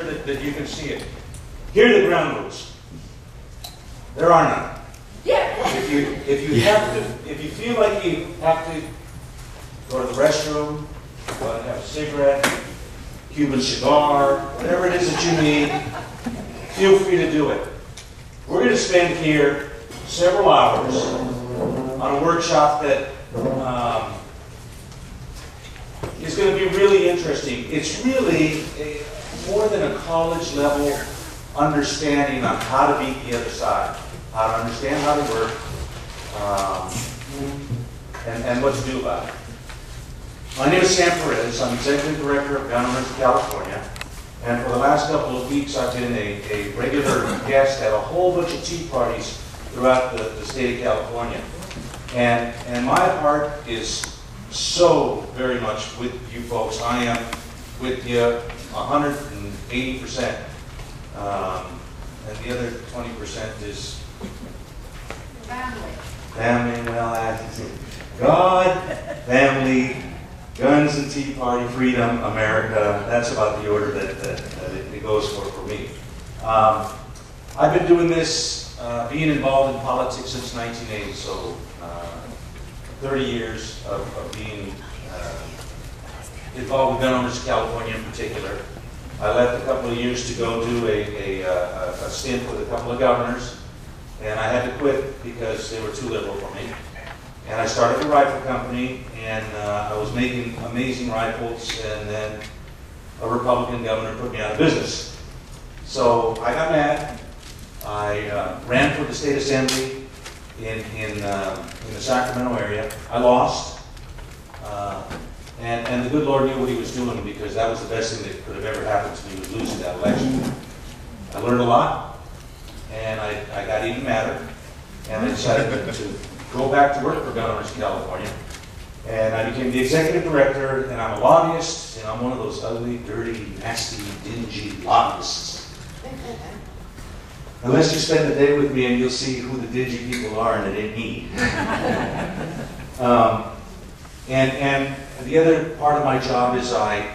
that you can see it. Here are the ground rules. There are none. If you feel like you have to go to the restroom, go and have a cigarette, Cuban cigar, whatever it is that you need, feel free to do it. We're going to spend here several hours on a workshop that is going to be really interesting. It's really more than a college level understanding on how to beat the other side, how to understand how they work, and what to do about it. My name is Sam Perez. I'm Executive Director of Gun Owners of California. And for the last couple of weeks, I've been a regular guest at a whole bunch of tea parties throughout the state of California. And my heart is so very much with you folks. I am with you 180%. And the other 20% is family, well, God, family, guns and tea party, freedom, America. That's about the order that it goes for me. I've been doing this, being involved in politics since 1980, so 30 years of being involved with Gun Owners of California in particular. I left a couple of years to go do a stint with a couple of governors, and I had to quit because they were too liberal for me. And I started a rifle company, and I was making amazing rifles, and then a Republican governor put me out of business. So I got mad. I ran for the state assembly in the Sacramento area. I lost. And the good Lord knew what he was doing, because that was the best thing that could have ever happened to me, was losing that election. I learned a lot, and I got even madder, and I decided to go back to work for Gun Owners of California. And I became the executive director, and I'm a lobbyist, and I'm one of those ugly, dirty, nasty, dingy lobbyists. Unless you spend the day with me and you'll see who the dingy people are, and it ain't me. And the other part of my job is I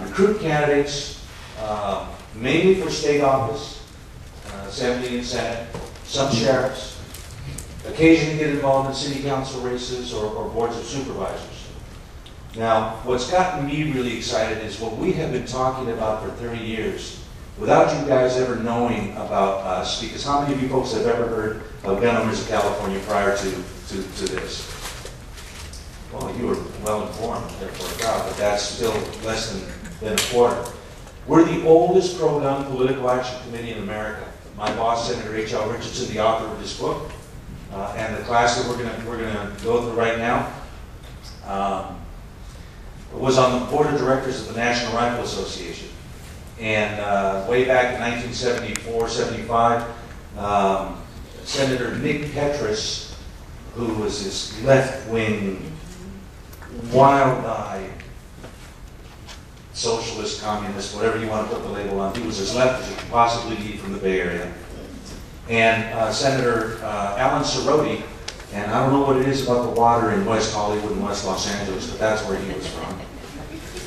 recruit candidates, mainly for state office, Assembly and Senate, some sheriffs, occasionally get involved in city council races or boards of supervisors. Now, what's gotten me really excited is what we have been talking about for 30 years without you guys ever knowing about us, because how many of you folks have ever heard of Gun Owners of California prior to this? Well, you were well informed, therefore a crowd, but that's still less than a quarter. We're the oldest pro-gun political action committee in America. My boss, Senator H.L. Richardson, the author of this book, and the class that we're gonna go through right now, was on the board of directors of the National Rifle Association. And way back in 1974, 75, Senator Nick Petras, who was this left-wing, wild-eyed socialist, communist, whatever you want to put the label on. He was as left as you could possibly be from the Bay Area. And Senator Alan Cerroti, and I don't know what it is about the water in West Hollywood and West Los Angeles, but that's where he was from.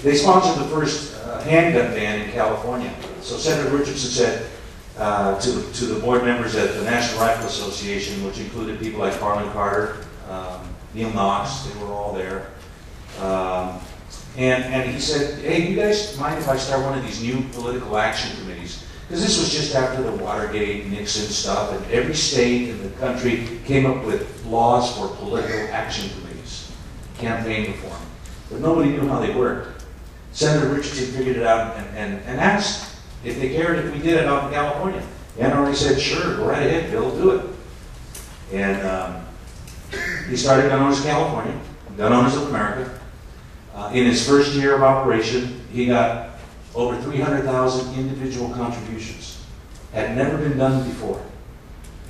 They sponsored the first handgun ban in California. So Senator Richardson said to the board members at the National Rifle Association, which included people like Harlan Carter, Neil Knox, they were all there. And he said, hey, you guys mind if I start one of these new political action committees? Because this was just after the Watergate, Nixon stuff, and every state in the country came up with laws for political action committees, campaign reform. But nobody knew how they worked. Senator Richardson figured it out and asked if they cared if we did it out in California. The NRA said, sure, go right ahead, Bill, do it. And he started Gun Owners of California, Gun Owners of America. In his first year of operation, he got over 300,000 individual contributions. Had never been done before.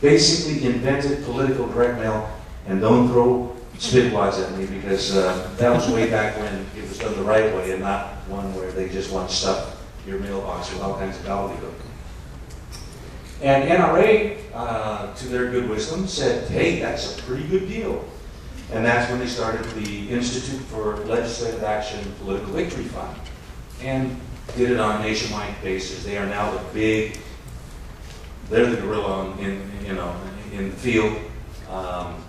Basically invented political direct mail, and don't throw spitwads at me, because that was way back when it was done the right way and not one where they just want to stuff your mailbox with all kinds of gobbledygook. And NRA, to their good wisdom, said, hey, that's a pretty good deal. And that's when they started the Institute for Legislative Action Political Victory Fund. And did it on a nationwide basis. They are now they're the gorilla in the field.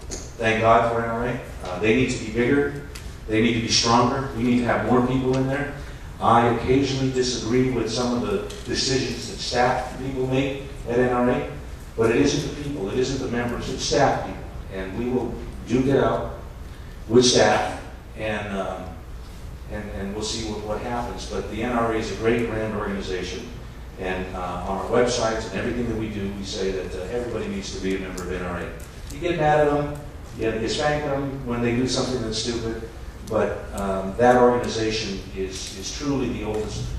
Thank God for NRA. They need to be bigger. They need to be stronger. We need to have more people in there. I occasionally disagree with some of the decisions that staff people make at NRA, but it isn't the people, it isn't the members, it's staff people. And we will duke it out with staff, and we'll see what happens. But the NRA is a great, grand organization, and on our websites and everything that we do, we say that everybody needs to be a member of NRA. You get mad at them, you spank them when they do something that's stupid, but that organization is truly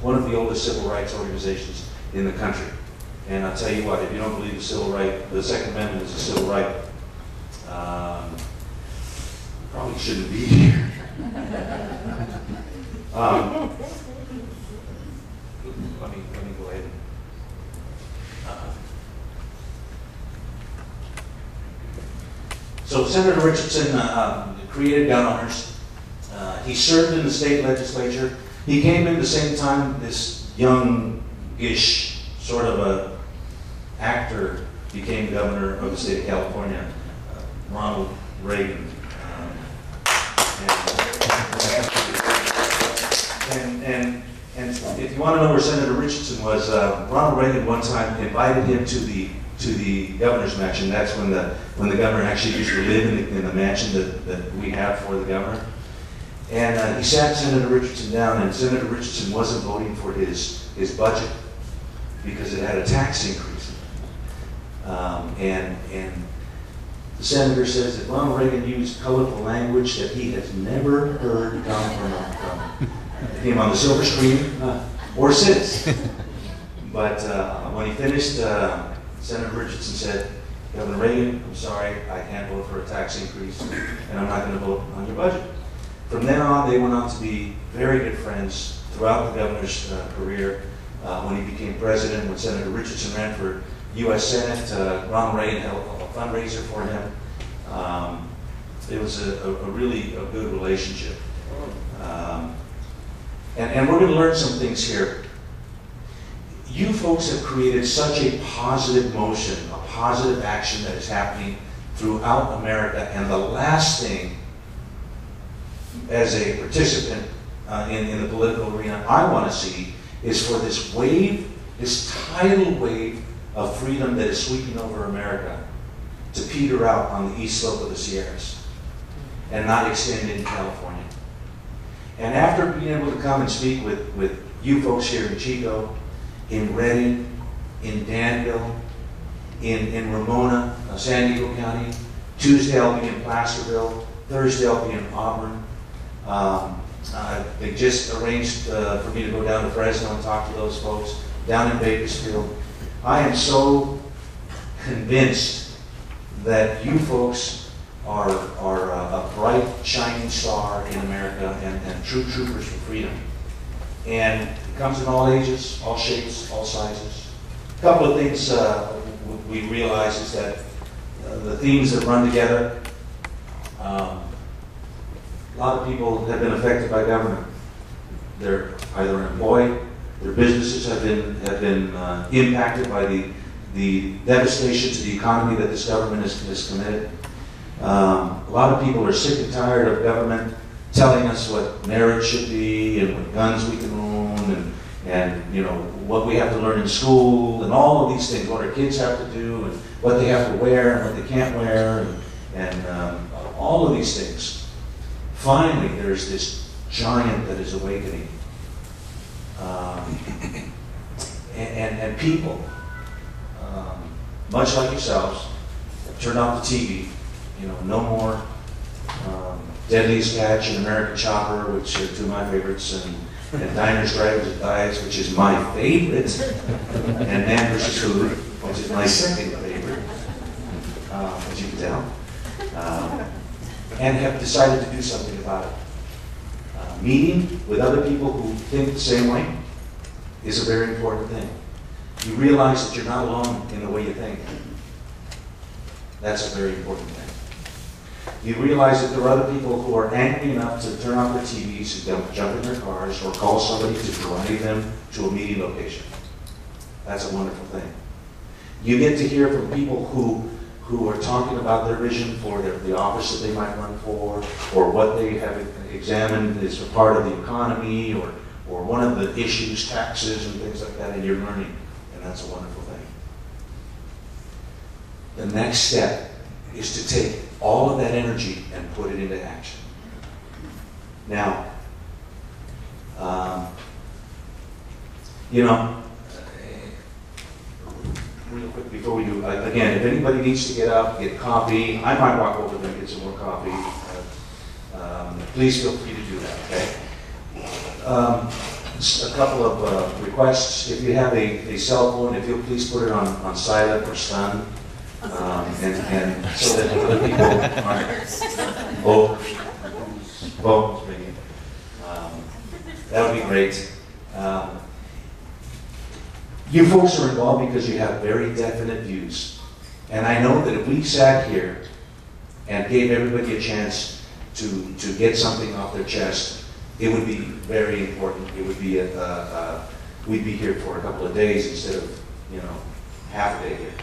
one of the oldest civil rights organizations in the country. And I'll tell you what, if you don't believe the Second Amendment is a civil right, probably shouldn't be here. Let me go ahead. So Senator Richardson created gun owners. He served in the state legislature. He came in the same time this young-ish sort of a actor became governor of the state of California, Ronald Reagan. And if you want to know where Senator Richardson was, Ronald Reagan one time invited him to the governor's mansion. That's when the governor actually used to live in the mansion that we have for the governor. And he sat Senator Richardson down, and Senator Richardson wasn't voting for his budget because it had a tax increase. And the senator says that Ronald Reagan used colorful language that he has never heard come from him on the silver screen or since. But when he finished, Senator Richardson said, Governor Reagan, I'm sorry, I can't vote for a tax increase, and I'm not going to vote on your budget. From then on, they went on to be very good friends throughout the governor's career. When he became president, when Senator Richardson ran for U.S. Senate, Ronald Reagan held a fundraiser for him. It was a really good relationship. And we're going to learn some things here. You folks have created such a positive motion, a positive action that is happening throughout America, and the last thing as a participant in the political arena I want to see is for this wave, this tidal wave of freedom that is sweeping over America to peter out on the east slope of the Sierras and not extend into California. And after being able to come and speak with you folks here in Chico, in Redding, in Danville, in Ramona, San Diego County, Tuesday I'll be in Placerville, Thursday I'll be in Auburn. They just arranged for me to go down to Fresno and talk to those folks down in Bakersfield. I am so convinced that you folks are a bright, shining star in America and true troopers for freedom. And it comes in all ages, all shapes, all sizes. A couple of things we realize is that the themes that run together, a lot of people have been affected by government. They're either employed, their businesses have been impacted by the devastation to the economy that this government has committed. A lot of people are sick and tired of government telling us what marriage should be and what guns we can own and you know what we have to learn in school and all of these things, what our kids have to do and what they have to wear and what they can't wear and all of these things. Finally, there's this giant that is awakening. And people, much like yourselves, have turned off the TV. You know, no more Deadliest Catch and American Chopper, which are two of my favorites, and Diners, Drivers, and Dives, which is my favorite, and Man vs. Food, which is my second favorite, as you can tell, and have decided to do something about it. Meeting with other people who think the same way is a very important thing. You realize that you're not alone in the way you think. That's a very important thing. You realize that there are other people who are angry enough to turn off their TVs and jump in their cars or call somebody to drive them to a meeting location. That's a wonderful thing. You get to hear from people who are talking about their vision for the office that they might run for, or what they have examined as a part of the economy, or one of the issues, taxes and things like that, and you're learning, and that's a wonderful thing. The next step is to take all of that energy and put it into action. Now, real quick before we do, again, if anybody needs to get up, get coffee, I might walk over there and get some more coffee. Please feel free to do that, okay? Just a couple of requests. If you have a cell phone, if you'll please put it on silent or stun, and so that other people aren't phones ringing. That would be great. You folks are involved because you have very definite views. And I know that if we sat here and gave everybody a chance to get something off their chest, it would be very important. It would be we'd be here for a couple of days instead of, half a day here.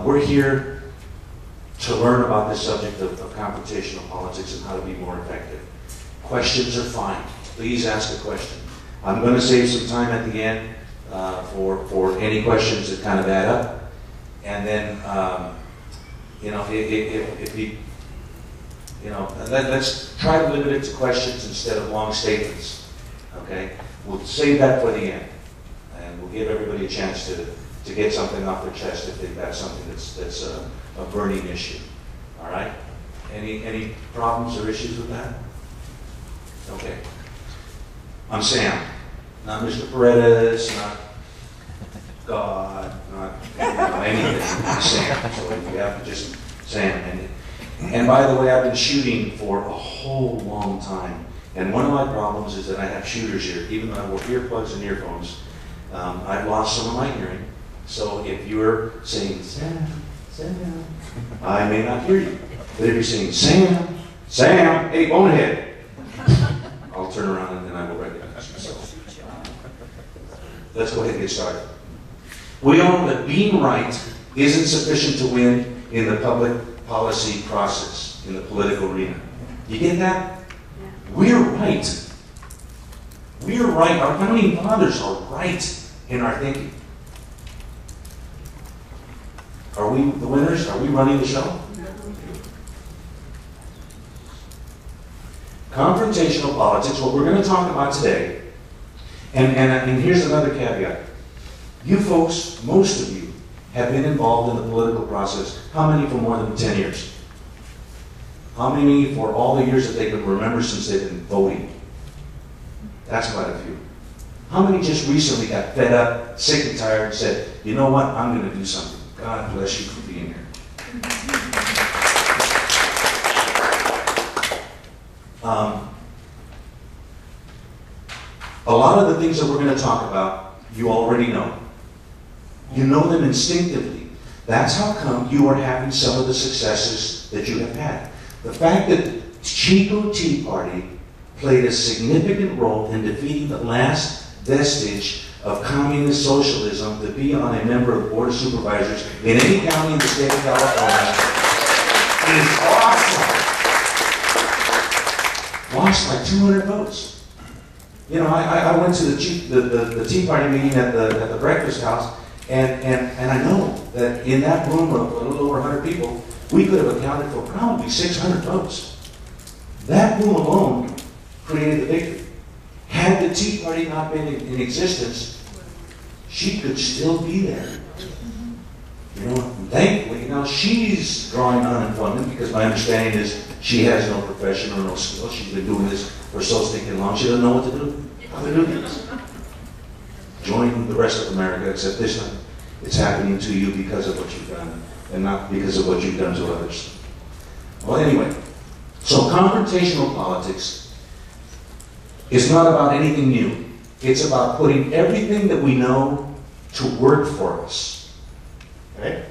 We're here to learn about this subject of confrontational politics and how to be more effective. Questions are fine. Please ask a question. I'm going to save some time at the end for any questions that kind of add up. And then, if you, let's try to limit it to questions instead of long statements. Okay? We'll save that for the end. And we'll give everybody a chance to get something off their chest if they've got something that's a burning issue. All right? Any problems or issues with that? Okay. I'm Sam. Not Mr. Paredes, not God, not anything. I'm Sam. So if you have to just Sam. And by the way, I've been shooting for a whole long time. And one of my problems is that I have shooters here. Even though I wear earplugs and earphones, I've lost some of my hearing. So if you're saying, Sam, Sam, I may not hear you. But if you're saying, Sam, Sam, hey, bonehead, I'll turn around and then I will recognize you. So let's go ahead and get started. We all know that being right isn't sufficient to win in the public policy process, in the political arena. You get that? Yeah. We're right. We're right. Our founding fathers are right in our thinking. Are we the winners? Are we running the show? Confrontational politics, what we're going to talk about today, and here's another caveat. You folks, most of you, have been involved in the political process. How many for more than 10 years? How many for all the years that they can remember since they've been voting? That's quite a few. How many just recently got fed up, sick and tired, and said, you know what, I'm going to do something. God bless you for being here. A lot of the things that we're going to talk about, you already know. You know them instinctively. That's how come you are having some of the successes that you have had. The fact that Chico Tea Party played a significant role in defeating the last vestige of communist socialism to be on a member of the Board of Supervisors in any county in the state of California is awesome. Lost like 200 votes. I went to the Tea Party meeting at the breakfast house, and I know that in that room of a little over 100 people, we could have accounted for probably 600 votes. That room alone created the victory. Had the Tea Party not been in existence, she could still be there. Thankfully, now she's drawing unemployment because my understanding is she has no profession or no skill. She's been doing this for so stinking long, she doesn't know what to do. How to do this. Join the rest of America, except this time it's happening to you because of what you've done and not because of what you've done to others. Well, anyway, so confrontational politics is not about anything new. It's about putting everything that we know to work for us. Okay?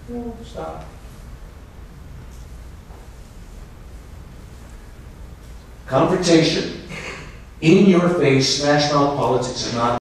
No, stop. Confrontation. In your face, smash mouth politics is not